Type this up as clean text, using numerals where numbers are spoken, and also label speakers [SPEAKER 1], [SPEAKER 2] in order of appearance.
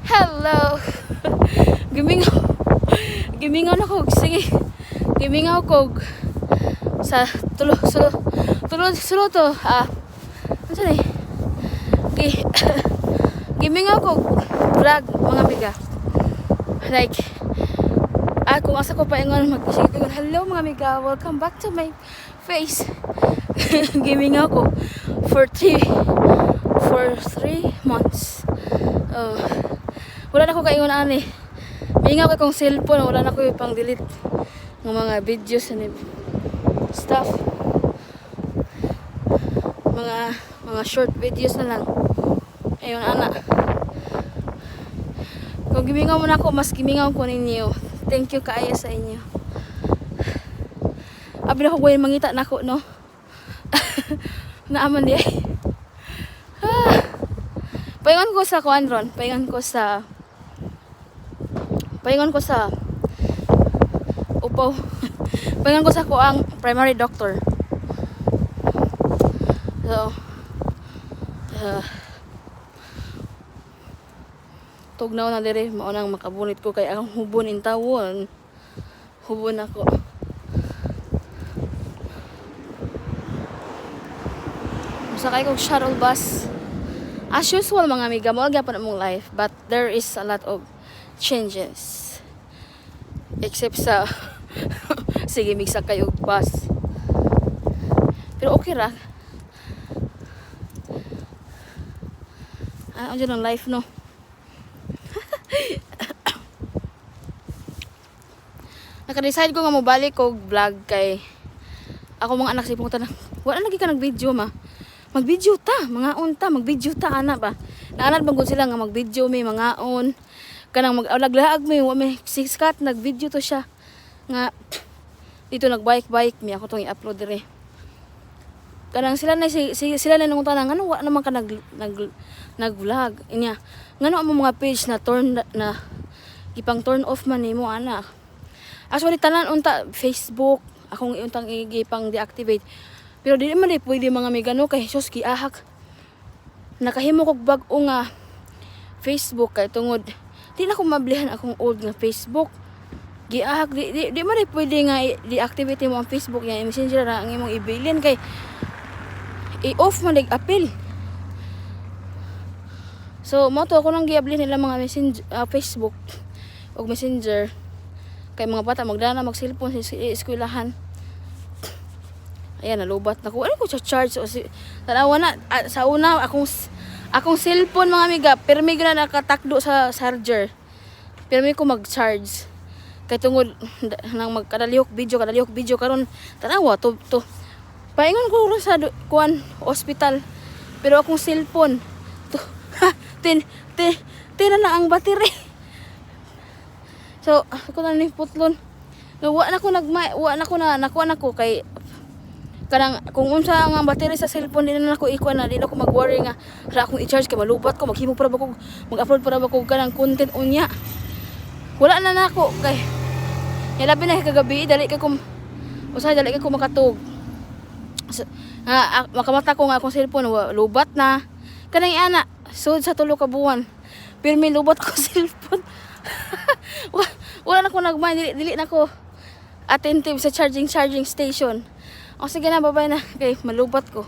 [SPEAKER 1] Hello. Gimingaw. Gimingaw na ko. Sige. Gimingaw ko sa tulo to. Ano ni? Gimingaw ko vlog mga amiga. Like kung asa ko pa ingon mag-sige ko, hello mga amiga, welcome back to my face. Gimingaw ko for 3 months. Wala na ko kaingon ani. Mingaw ko kong cellphone, wala na ko pang delete ng mga videos and stuff. Mga short videos na lang. Ayun ana. Kung gimingaw mo na ako, mas gimingaw ko ninyo. Thank you kaaya sa inyo. Abi na ko gawin mangita na ako, no? Naaman di ay. Paingon ko sa kuan ron. Paingon ko sa upaw. Paingon ko sa kuang primary doctor. So, tugnaw na dire mao nang makabunit ko kay ang hubon in tawon. Hubon ako. Sakay kog shuttle bus. As usual mga amiga, mo gyapon among life, but there is a lot of changes. Except sa sige migsakay og bus. Pero okay ra. Ano dyan ang life, no? Naka-decide ko nga mo balik ko vlog kay ako mga anak si punta na wala lagi ka nag-video ma. Mag-video ta, mga unta, mag-video ta ana ba. Naanad bang sila nga mag-video may mga on. Kanang mag-laglaag may wa may siskat nag-video to siya. Nga dito nag-bike mi ako tong i-upload dire. Kanang sila na sila na nung tanang ano wa naman ka nag-vlog inya. Ngano ang mga page na ipang turn off man nimo ana. Actually tanan unta Facebook akong untang igipang deactivate. Pero di man pwede mga migano kay sus giahak. Nakahimo kog bag-o nga Facebook kay tungod di na ko mablihan akong old nga Facebook. Giahak di man pwede nga deactivate mo ang Facebook ya Messenger ra ang imong ibilin kay i-off man appeal. So mo to ako nang giablin nila mga messenger Facebook og Messenger kay mga bata magdana mag-cellphone sa eskwelahan. Ayan, nalubat na ko. Ano ko siya charge? Tanawa na. Sa una, akong cellphone mga amiga, permi ko na nakatakdo sa charger. Permi ko mag-charge. Kaya tungod, nang kadalihok video karon tanawa, to. Paingon ko rin sa hospital. Pero akong cellphone, to, na lang ang battery. So, ako na ni putlon. Wa na ko kay kanang kung unsa nga battery sa cellphone din na ako ikuan na di na ako mag-worry nga ra akong i-charge kay malubat ko maghimo para ba ko mag-upload para ba ko kanang content unya. Wala na nako kay labi na kagabi dali kay ko makatug. Makamata ko nga akong cellphone lubat na kanang ana sud sa tulo ka buwan. Pero may lubat ko cellphone. Wala na ko nagmay dili na ko attentive sa charging station. O sige na, babay na. Okay, malubat ko.